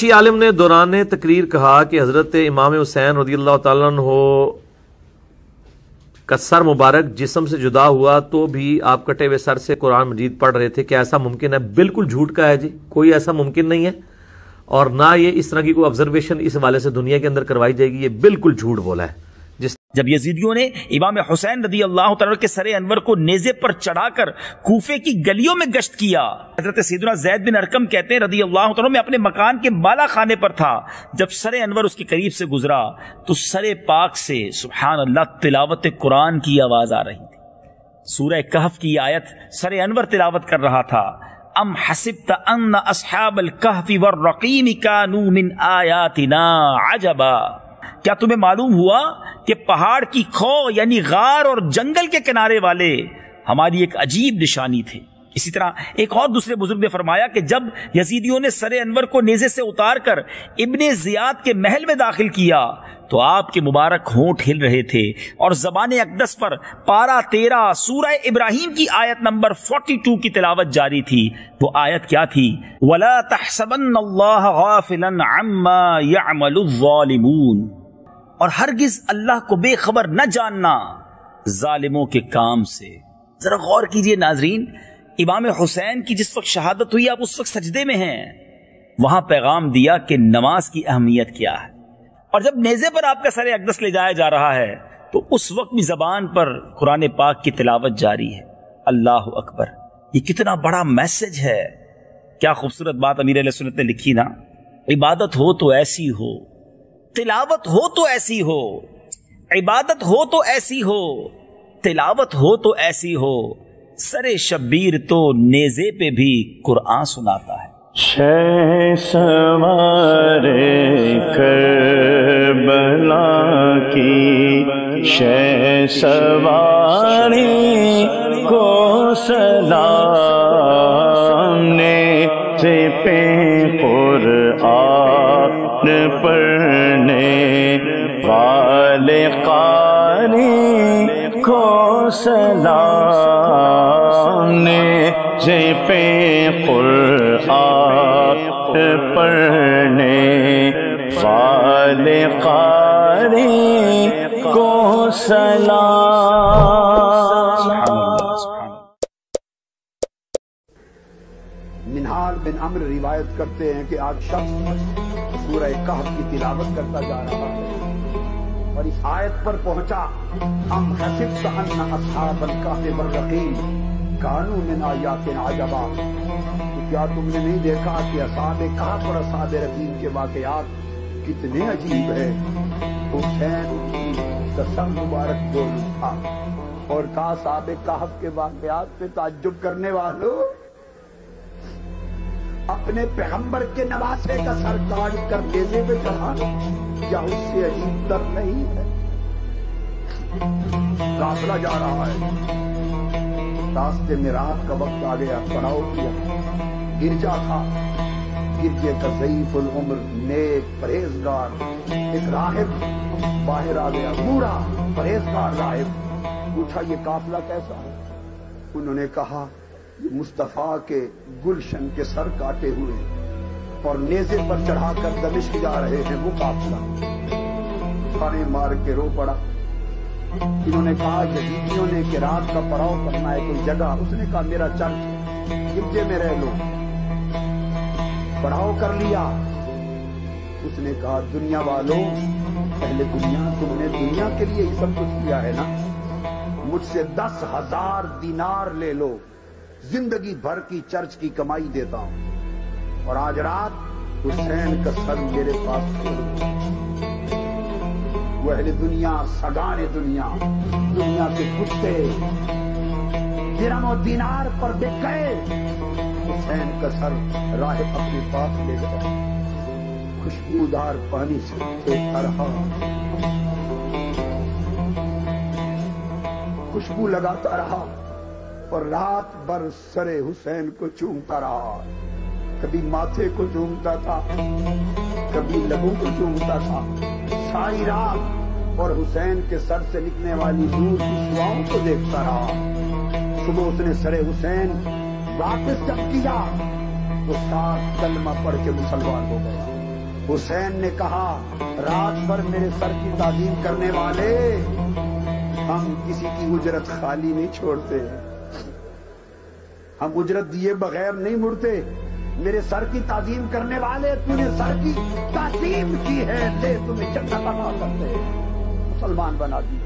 شیعی عالم نے دوران تقریر کہا کہ حضرت امام حسین رضی اللہ تعالیٰ عنہ کا سر مبارک جسم سے جدا ہوا تو بھی آپ کٹے ہوئے سر سے قرآن مجید پڑھ رہے تھے، کیا ایسا ممکن ہے؟ بالکل جھوٹ کا ہے جی، کوئی ایسا ممکن نہیں ہے، اور نہ یہ اس طرح کی کوئی آبزرویشن اس حوالے سے دنیا کے اندر کروائی جائے گی، یہ بالکل جھوٹ بولا ہے۔ جب یزیدیوں نے امام حسین رضی اللہ تعالیٰ کے سر انور کو نیزے پر چڑھا کر کوفے کی گلیوں میں گشت کیا، حضرت سیدنا زید بن ارقم کہتے ہیں رضی اللہ تعالیٰ میں اپنے مکان کے بالا خانے پر تھا، جب سر انور اس کے قریب سے گزرا تو سر پاک سے سبحان اللہ تلاوت قرآن کی آواز آ رہی تھی۔ سورہ کہف کی آیت سر انور تلاوت کر رہا تھا، ام حسبت ان اصحاب الکہف والرقیم کانوا من آیاتنا عجبا، کیا تمہیں معلوم ہوا کہ پہاڑ کی کھو یعنی غار اور جنگل کے کنارے والے ہماری ایک عجیب نشانی تھے۔ اسی طرح ایک اور دوسرے بزرگ نے فرمایا کہ جب یزیدیوں نے سر انور کو نیزے سے اتار کر ابن زیاد کے محل میں داخل کیا تو آپ کے مبارک ہونٹ ہل رہے تھے اور زبان اقدس پر پارہ 13 سورہ ابراہیم کی آیت نمبر 42 کی تلاوت جاری تھی۔ وہ آیت کیا تھی؟ وَلَا تَحْسَبَنَّ اللَّهَ غَافِلًا عَمَّا يَعْمَلُ الظَّالِمُونَ، اور ہرگز اللہ کو بے خبر نہ جاننا ظالموں کے کام سے۔ ذرا غور کیجئے ناظرین، امام حسین کی جس وقت شہادت ہوئی آپ اس وقت سجدے میں ہیں، وہاں پیغام دیا کہ نماز کی اہمیت کیا ہے، اور جب نیزے پر آپ کا سر اقدس لے جایا جا رہا ہے تو اس وقت بھی زبان پر قرآن پاک کی تلاوت جاری ہے۔ اللہ اکبر، یہ کتنا بڑا میسج ہے۔ کیا خوبصورت بات امیر اہل سنت نے لکھی نا، عبادت ہو تو ایسی ہو، تلاوت ہو تو ایسی ہو، عبادت ہو تو ایسی ہو، تلاوت ہو تو ایسی ہو، سر شبیر تو نیزے پہ بھی قرآن سناتا ہے۔ شہ سوار کربلا کی شہ سواری کو سلام نے سے پہ قرآن پڑھنے والے قاری کو سلام نے سے پہ قرآن پڑھنے والے قاری کو سلام۔ منہال بن عمر روایت کرتے ہیں کہ آج شخص سورہ کہف کی تلاوت کرتا جا رہا ہے اور اس آیت پر پہنچا، ام حسبت ان اصحاب الکہف والرقیم کانوا من آیاتنا عجبا، کیا تم نے نہیں دیکھا کہ اصحاب کہف اور اصحاب رقیم کے واقعات کتنے عجیب ہیں؟ حسین کا سر مبارک بول تھا اور کہا اصحاب کہف کے واقعات پہ تعجب کرنے والوں، اپنے پیغمبر کے نواسے کا سر کاٹ کر نیزے پہ چڑھانا کیا اس سے عجیب تر نہیں ہے؟ قافلہ جا رہا ہے، راستے میں رات کا وقت آ گیا، پڑاؤ کیا، گرجا تھا، گرجے کا ضعیف العمر نیک پرہیزگار ایک راہب باہر آ گیا، بوڑھا پرہیزگار راہب، پوچھا یہ قافلہ کیسا ہے؟ انہوں نے کہا یہ مصطفیٰ کے گلشن کے سر کاٹے ہوئے اور نیزے پر چڑھا کر دمشق جا رہے ہیں وہ قافلہ۔ کھانے مار کے رو پڑا۔ انہوں نے کہا یزیدیوں نے کہ رات کا پڑاؤ کرنا ہے کوئی جگہ، اس نے کہا میرا چرچ گرجے میں رہ لو، پڑاؤ کر لیا۔ اس نے کہا دنیا والوں، اہل دنیا، تم نے دنیا کے لیے یہ سب کچھ کیا ہے نا، مجھ سے 10,000 دینار لے لو، زندگی بھر کی چرچ کی کمائی دیتا ہوں، اور آج رات حسین کا سر میرے پاس چھوڑ دو۔ وہ اہل دنیا، سگان دنیا، دنیا کے کتے درہم و دینار پر بک گئے، حسین کا سر راہب اپنے پاس لے گیا، خوشبودار پانی سے پھینکتا رہا، خوشبو لگاتا رہا اور رات بھر سر حسین کو چومتا رہا، کبھی ماتھے کو چومتا تھا، کبھی لبوں کو چومتا تھا ساری رات، اور حسین کے سر سے نکلنے والی نور کی شعاؤں کو دیکھتا رہا۔ صبح اس نے سر حسین واپس جب کیا تو 7 کلمہ پڑھ کے مسلمان ہو گیا۔ حسین نے کہا رات بھر میرے سر کی تعظیم کرنے والے ہم کسی کی اجرت خالی نہیں چھوڑتے، ہم اجرت دیے بغیر نہیں مڑتے، میرے سر کی تعظیم کرنے والے تو نے سر کی تعظیم کی ہے، لے تمہیں جنت عطا کرتے ہیں، مسلمان بنا دی۔